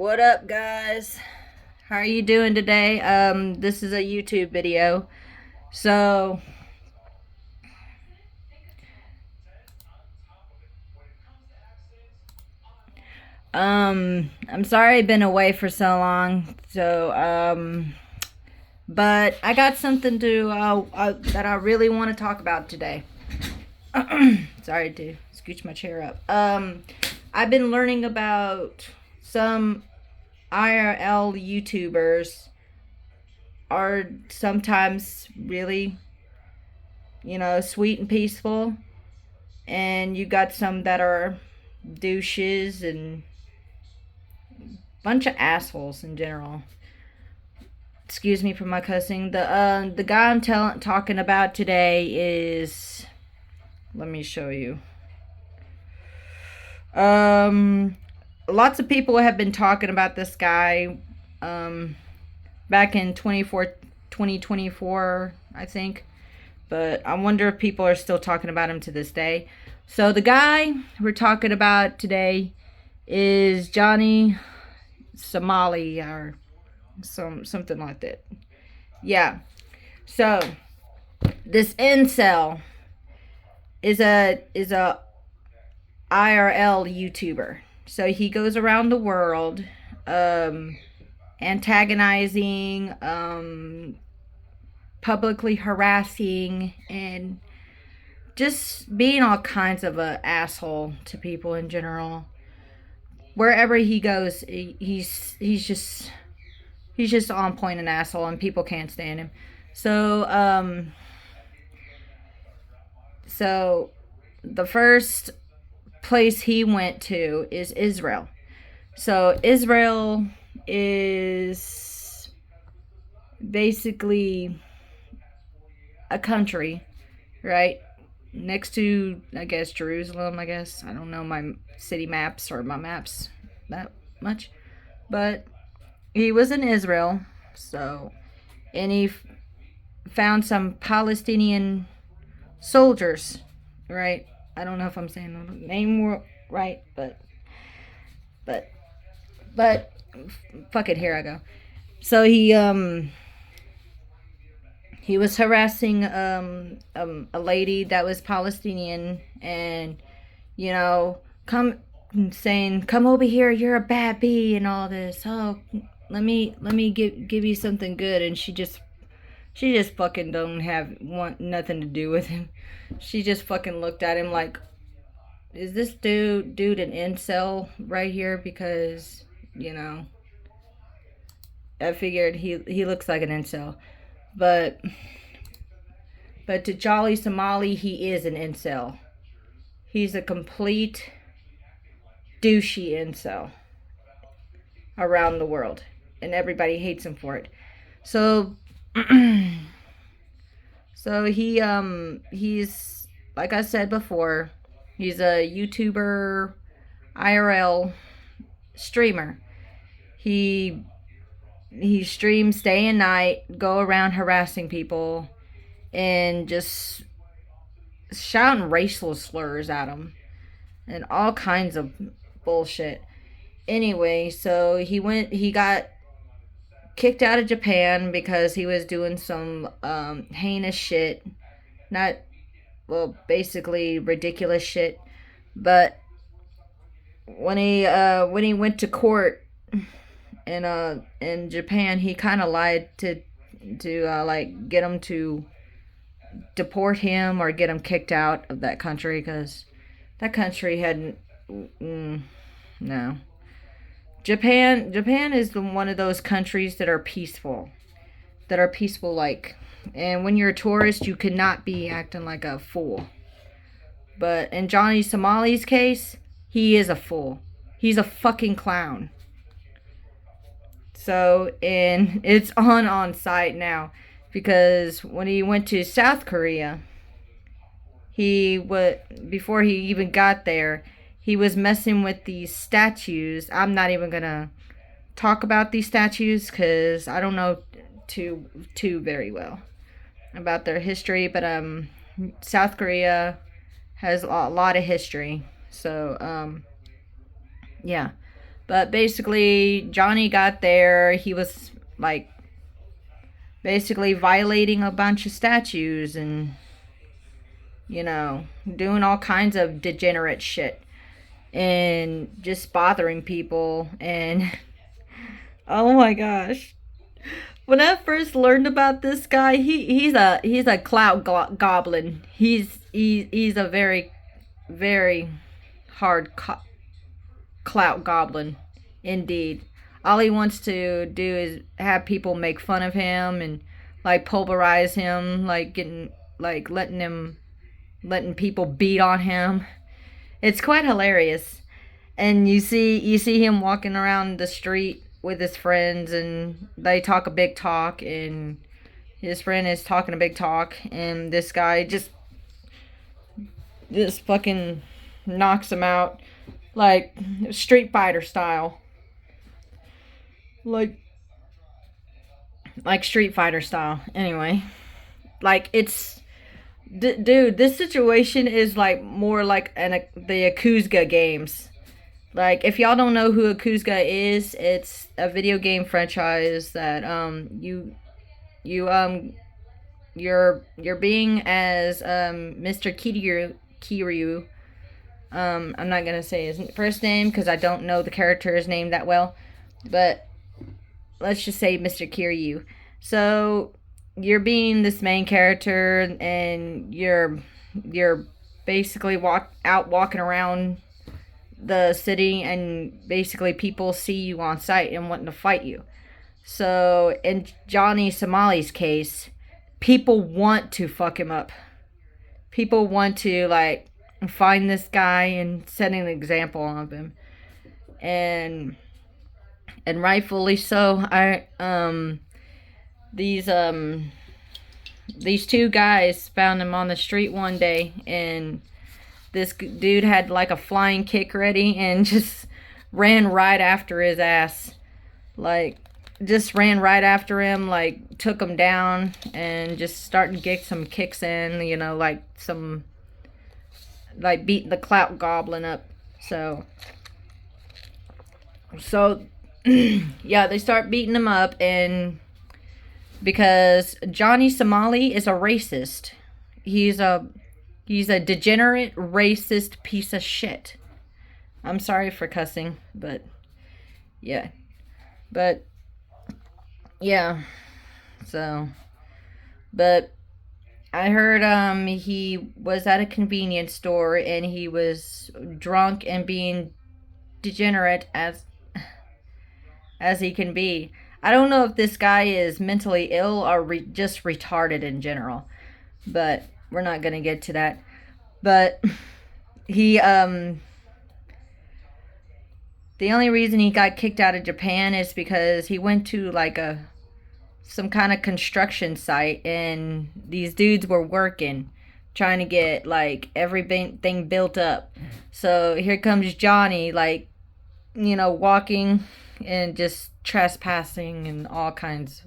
What up, guys? How are you doing today? This is a YouTube video. So, I'm sorry I've been away for so long. But I got something that I really want to talk about today. Sorry to scooch my chair up. I've been learning about some IRL YouTubers are sometimes really, sweet and peaceful, and you got some that are douches and bunch of assholes in general. Excuse me for my cussing. The guy talking about today is, let me show you. Lots of people have been talking about this guy back in 2024, I think. But I wonder if people are still talking about him to this day. So the guy we're talking about today is Johnny Somali or something like that. Yeah. So this incel is a IRL YouTuber. So he goes around the world antagonizing, publicly harassing, and just being all kinds of a asshole to people in general. Wherever he goes, he's just on point an asshole, and people can't stand him. So the first place he went to is Israel. So Israel is basically a country, right? Next to, I guess, Jerusalem, I guess. I don't know my city maps or my maps that much. But he was in Israel, so, and found some Palestinian soldiers, right? I don't know if I'm saying the name right, but, but, fuck it, here I go. So he was harassing a lady that was Palestinian, and come saying, come over here, you're a bad bee, and all this. Oh, let me give you something good. And she just fucking don't want nothing to do with him. She just fucking looked at him like, is this dude an incel right here? Because I figured he looks like an incel. But to Jolly Somali, he is an incel. He's a complete douchey incel around the world, and everybody hates him for it. So, so he's, like I said before, he's a YouTuber, IRL streamer. He streams day and night, go around harassing people, and just shouting racial slurs at them and all kinds of bullshit. Anyway, so he got kicked out of Japan because he was doing some heinous shit. Not, well, basically ridiculous shit. But when he went to court in Japan, he kind of lied to like get him to deport him or get him kicked out of that country, because that country hadn't. No. Japan is one of those countries that are peaceful, like, and when you're a tourist, you cannot be acting like a fool. But in Johnny Somali's case, he is a fool. He's a fucking clown. So, and it's on site now, because when he went to South Korea, before he even got there, he was messing with these statues. I'm not even gonna talk about these statues because I don't know too very well about their history. But South Korea has a lot of history. So yeah. But basically, Johnny got there. He was like basically violating a bunch of statues and, you know, doing all kinds of degenerate shit and just bothering people. And oh my gosh, when I first learned about this guy, he's a clout goblin. He's a very hard clout goblin, indeed. All he wants to do is have people make fun of him and like pulverize him, like getting like letting people beat on him. It's quite hilarious. And you see him walking around the street with his friends, and they talk a big talk, and his friend is talking a big talk, and this guy just fucking knocks him out like Street Fighter style. Like Street Fighter style. Anyway, like it's dude, this situation is like more like the Yakuza games. Like, if y'all don't know who Yakuza is, it's a video game franchise that you're being as Mr. Kiryu. I'm not gonna say his first name because I don't know the character's name that well, but let's just say Mr. Kiryu. So you're being this main character, and you're basically walking around the city, and basically people see you on sight and wanting to fight you. So in Johnny Somali's case, people want to fuck him up. People want to like find this guy and set an example of him, and rightfully so. These two guys found him on the street one day, and this dude had like a flying kick ready and just ran right after his ass. Like, just ran right after him, like took him down and just starting to get some kicks in, you know, like beating the clout goblin up. So yeah, they start beating him up, and because Johnny Somali is a racist. He's a degenerate, racist piece of shit. I'm sorry for cussing, but yeah. But yeah. So, but I heard he was at a convenience store, and he was drunk and being degenerate as he can be. I don't know if this guy is mentally ill or just retarded in general, but we're not going to get to that. But he, the only reason he got kicked out of Japan is because he went to like some kind of construction site, and these dudes were working, trying to get like everything built up. So here comes Johnny, like, you know, walking and just trespassing and all kinds.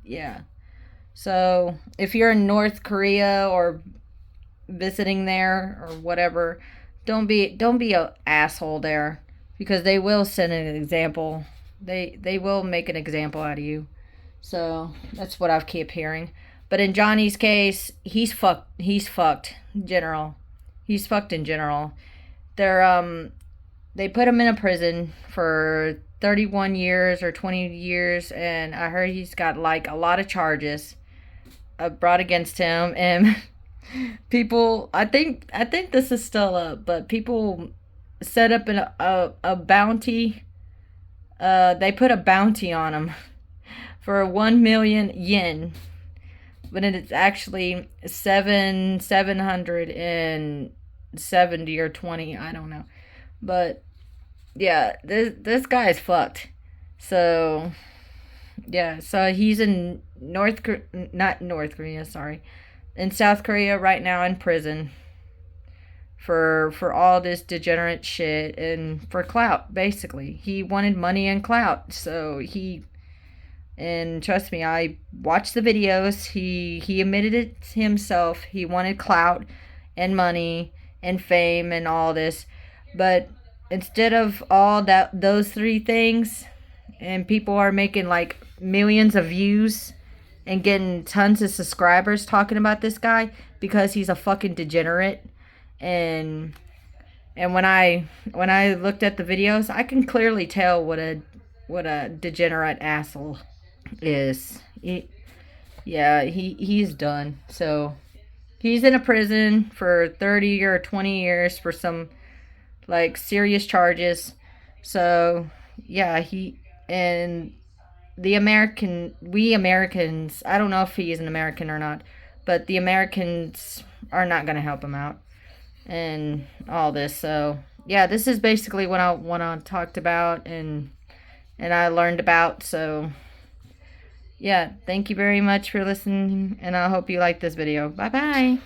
Yeah. So if you're in North Korea or visiting there or whatever, don't be a asshole there, because they will send an example. They will make an example out of you. So that's what I've kept hearing. But in Johnny's case, he's fucked. He's fucked in general. He's fucked in general. They put him in a prison for 31 years or 20 years, and I heard he's got like a lot of charges brought against him, and people, I think this is still up, but people set up a bounty. They put a bounty on him for 1 million yen, but it's actually 770 or 20, I don't know. But yeah, this guy is fucked. So yeah, so he's in not North Korea, sorry, in South Korea right now in prison for all this degenerate shit and for clout. Basically, he wanted money and clout. So and trust me, I watched the videos. He admitted it himself. He wanted clout and money and fame and all this. But instead of all those three things, and people are making like millions of views and getting tons of subscribers talking about this guy because he's a fucking degenerate. And when I looked at the videos, I can clearly tell what a degenerate asshole is. He's done. So he's in a prison for 30 or 20 years for some like serious charges. So yeah, he and we Americans, I don't know if he is an American or not, but the Americans are not going to help him out and all this. So yeah, this is basically what I want to talked about and I learned about. So yeah, thank you very much for listening, and I hope you like this video. Bye bye.